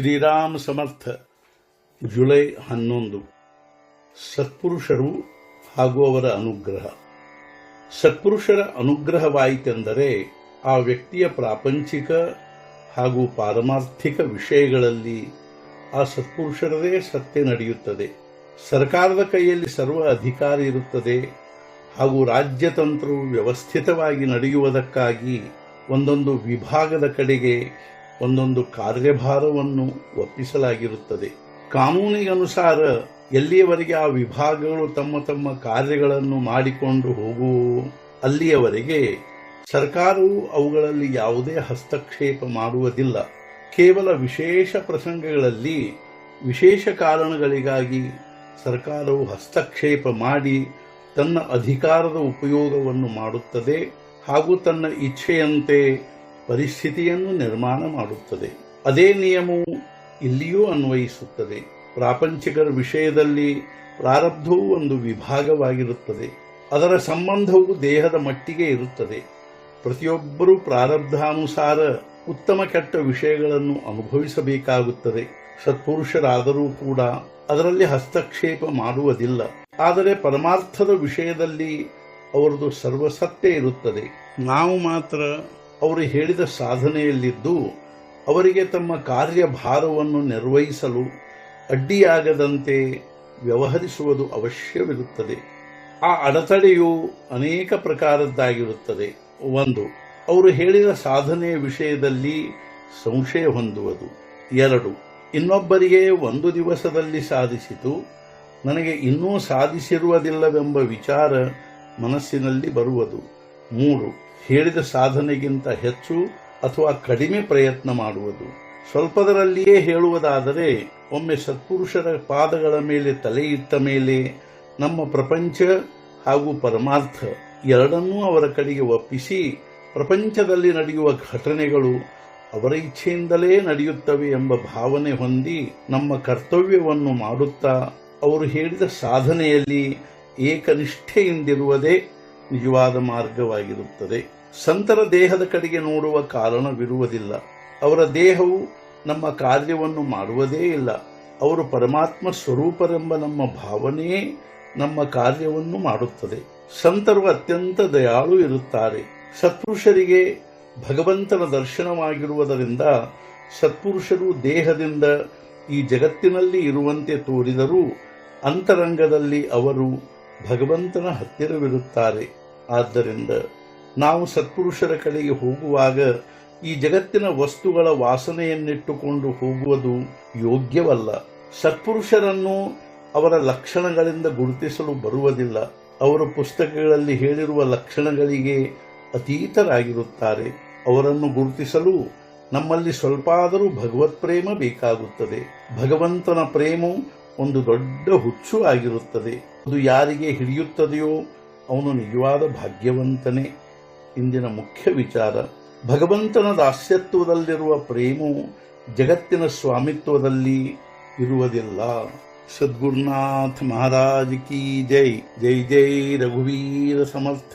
ಶ್ರೀರಾಮ ಸಮರ್ಥ July 11. ಸತ್ಪುರುಷರು ಹಾಗೂ ಅವರ ಅನುಗ್ರಹ. ಸತ್ಪುರುಷರ ಅನುಗ್ರಹವಾಯಿತೆಂದರೆ ಆ ವ್ಯಕ್ತಿಯ ಪ್ರಾಪಂಚಿಕ ಹಾಗೂ ಪಾರಮಾರ್ಥಿಕ ವಿಷಯಗಳಲ್ಲಿ ಆ ಸತ್ಪುರುಷರದೇ ಸತ್ಯ ನಡೆಯುತ್ತದೆ. ಸರ್ಕಾರದ ಕೈಯಲ್ಲಿ ಸರ್ವ ಅಧಿಕಾರ ಇರುತ್ತದೆ ಹಾಗೂ ರಾಜ್ಯತಂತ್ರವು ವ್ಯವಸ್ಥಿತವಾಗಿ ನಡೆಯುವುದಕ್ಕಾಗಿ ಒಂದೊಂದು ವಿಭಾಗದ ಕಡೆಗೆ ಒಂದೊಂದು ಕಾರ್ಯಭಾರವನ್ನು ಒಪ್ಪಿಸಲಾಗಿರುತ್ತದೆ. ಕಾನೂನಿಗನುಸಾರ ಎಲ್ಲಿಯವರೆಗೆ ಆ ವಿಭಾಗಗಳು ತಮ್ಮ ತಮ್ಮ ಕಾರ್ಯಗಳನ್ನು ಮಾಡಿಕೊಂಡು ಹೋಗುವು ಅಲ್ಲಿಯವರೆಗೆ ಸರ್ಕಾರವು ಅವುಗಳಲ್ಲಿ ಯಾವುದೇ ಹಸ್ತಕ್ಷೇಪ ಮಾಡುವುದಿಲ್ಲ. ಕೇವಲ ವಿಶೇಷ ಪ್ರಸಂಗಗಳಲ್ಲಿ ವಿಶೇಷ ಕಾರಣಗಳಿಗಾಗಿ ಸರ್ಕಾರವು ಹಸ್ತಕ್ಷೇಪ ಮಾಡಿ ತನ್ನ ಅಧಿಕಾರದ ಉಪಯೋಗವನ್ನು ಮಾಡುತ್ತದೆ ಹಾಗೂ ತನ್ನ ಇಚ್ಛೆಯಂತೆ ಪರಿಸ್ಥಿತಿಯನ್ನು ನಿರ್ಮಾಣ ಮಾಡುತ್ತದೆ. ಅದೇ ನಿಯಮವು ಇಲ್ಲಿಯೂ ಅನ್ವಯಿಸುತ್ತದೆ. ಪ್ರಾಪಂಚಿಕರ ವಿಷಯದಲ್ಲಿ ಪ್ರಾರಬ್ಧವು ಒಂದು ವಿಭಾಗವಾಗಿರುತ್ತದೆ. ಅದರ ಸಂಬಂಧವು ದೇಹದ ಮಟ್ಟಿಗೆ ಇರುತ್ತದೆ. ಪ್ರತಿಯೊಬ್ಬರೂ ಪ್ರಾರಬ್ಧಾನುಸಾರ ಉತ್ತಮ ಕೆಟ್ಟ ವಿಷಯಗಳನ್ನು ಅನುಭವಿಸಬೇಕಾಗುತ್ತದೆ. ಸತ್ಪುರುಷರಾದರೂ ಕೂಡ ಅದರಲ್ಲಿ ಹಸ್ತಕ್ಷೇಪ ಮಾಡುವುದಿಲ್ಲ. ಆದರೆ ಪರಮಾರ್ಥದ ವಿಷಯದಲ್ಲಿ ಅವರದು ಸರ್ವಸತ್ಯ ಇರುತ್ತದೆ. ನಾವು ಮಾತ್ರ ಅವರು ಹೇಳಿದ ಸಾಧನೆಯಲ್ಲಿದ್ದು ಅವರಿಗೆ ತಮ್ಮ ಕಾರ್ಯಭಾರವನ್ನು ನಿರ್ವಹಿಸಲು ಅಡ್ಡಿಯಾಗದಂತೆ ವ್ಯವಹರಿಸುವುದು ಅವಶ್ಯವಿರುತ್ತದೆ. ಆ ಅಡೆತಡೆಯು ಅನೇಕ ಪ್ರಕಾರದ್ದಾಗಿರುತ್ತದೆ. 1. ಅವರು ಹೇಳಿದ ಸಾಧನೆಯ ವಿಷಯದಲ್ಲಿ ಸಂಶಯ ಹೊಂದುವುದು. 2. ಇನ್ನೊಬ್ಬರಿಗೆ ಒಂದು ದಿವಸದಲ್ಲಿ ಸಾಧಿಸಿತು, ನನಗೆ ಇನ್ನೂ ಸಾಧಿಸಿರುವುದಿಲ್ಲವೆಂಬ ವಿಚಾರ ಮನಸ್ಸಿನಲ್ಲಿ ಬರುವುದು. 3. ಹೇಳಿದ ಸಾಧನೆಗಿಂತ ಹೆಚ್ಚು ಅಥವಾ ಕಡಿಮೆ ಪ್ರಯತ್ನ ಮಾಡುವುದು. ಸ್ವಲ್ಪದರಲ್ಲಿಯೇ ಹೇಳುವುದಾದರೆ, ಒಮ್ಮೆ ಸತ್ಪುರುಷರ ಪಾದಗಳ ಮೇಲೆ ತಲೆ ಇಟ್ಟ ಮೇಲೆ ನಮ್ಮ ಪ್ರಪಂಚ ಹಾಗೂ ಪರಮಾರ್ಥ ಎರಡನ್ನೂ ಅವರ ಕಡೆಗೆ ಒಪ್ಪಿಸಿ ಪ್ರಪಂಚದಲ್ಲಿ ನಡೆಯುವ ಘಟನೆಗಳು ಅವರ ಇಚ್ಛೆಯಿಂದಲೇ ನಡೆಯುತ್ತವೆ ಎಂಬ ಭಾವನೆ ಹೊಂದಿ ನಮ್ಮ ಕರ್ತವ್ಯವನ್ನು ಮಾಡುತ್ತಾ ಅವರು ಹೇಳಿದ ಸಾಧನೆಯಲ್ಲಿ ಏಕನಿಷ್ಠೆಯಿಂದಿರುವುದೇ ನಿಜವಾದ ಮಾರ್ಗವಾಗಿರುತ್ತದೆ. ಸಂತರ ದೇಹದ ಕಡೆಗೆ ನೋಡುವ ಕಾರಣವಿರುವುದಿಲ್ಲ. ಅವರ ದೇಹವು ನಮ್ಮ ಕಾರ್ಯವನ್ನು ಮಾಡುವುದೇ ಇಲ್ಲ. ಅವರು ಪರಮಾತ್ಮ ಸ್ವರೂಪರೆಂಬ ನಮ್ಮ ಭಾವನೆಯೇ ನಮ್ಮ ಕಾರ್ಯವನ್ನು ಮಾಡುತ್ತದೆ. ಸಂತರು ಅತ್ಯಂತ ದಯಾಳು ಇರುತ್ತಾರೆ. ಸತ್ಪುರುಷರಿಗೆ ಭಗವಂತನ ದರ್ಶನವಾಗಿರುವುದರಿಂದ ಸತ್ಪುರುಷರು ದೇಹದಿಂದ ಈ ಜಗತ್ತಿನಲ್ಲಿ ಇರುವಂತೆ ತೋರಿದರೂ ಅಂತರಂಗದಲ್ಲಿ ಅವರು ಭಗವಂತನ ಹತ್ತಿರವಿರುತ್ತಾರೆ. ಆದ್ದರಿಂದ ನಾವು ಸತ್ಪುರುಷರ ಕಡೆಗೆ ಹೋಗುವಾಗ ಈ ಜಗತ್ತಿನ ವಸ್ತುಗಳ ವಾಸನೆಯನ್ನಿಟ್ಟುಕೊಂಡು ಹೋಗುವುದು ಯೋಗ್ಯವಲ್ಲ. ಸತ್ಪುರುಷರನ್ನು ಅವರ ಲಕ್ಷಣಗಳಿಂದ ಗುರುತಿಸಲು ಬರುವುದಿಲ್ಲ. ಅವರು ಪುಸ್ತಕಗಳಲ್ಲಿ ಹೇಳಿರುವ ಲಕ್ಷಣಗಳಿಗೆ ಅತೀತರಾಗಿರುತ್ತಾರೆ. ಅವರನ್ನು ಗುರುತಿಸಲು ನಮ್ಮಲ್ಲಿ ಸ್ವಲ್ಪಾದರೂ ಭಗವತ್ ಪ್ರೇಮ ಬೇಕಾಗುತ್ತದೆ. ಭಗವಂತನ ಪ್ರೇಮವು ಒಂದು ದೊಡ್ಡ ಹುಚ್ಚು ಆಗಿರುತ್ತದೆ. ಅದು ಯಾರಿಗೆ ಹಿಡಿಯುತ್ತದೆಯೋ ಅವನು ನಿಜವಾದ ಭಾಗ್ಯವಂತನೇ. ಇಂದಿನ ಮುಖ್ಯ ವಿಚಾರ, ಭಗವಂತನ ದಾಸ್ಯತ್ವದಲ್ಲಿರುವ ಪ್ರೇಮವು ಜಗತ್ತಿನ ಸ್ವಾಮಿತ್ವದಲ್ಲಿ ಇರುವುದಿಲ್ಲ. ಸದ್ಗುರುನಾಥ ಮಹಾರಾಜ್ ಕಿ ಜೈ. ಜೈ ಜೈ ರಘುವೀರ ಸಮರ್ಥ.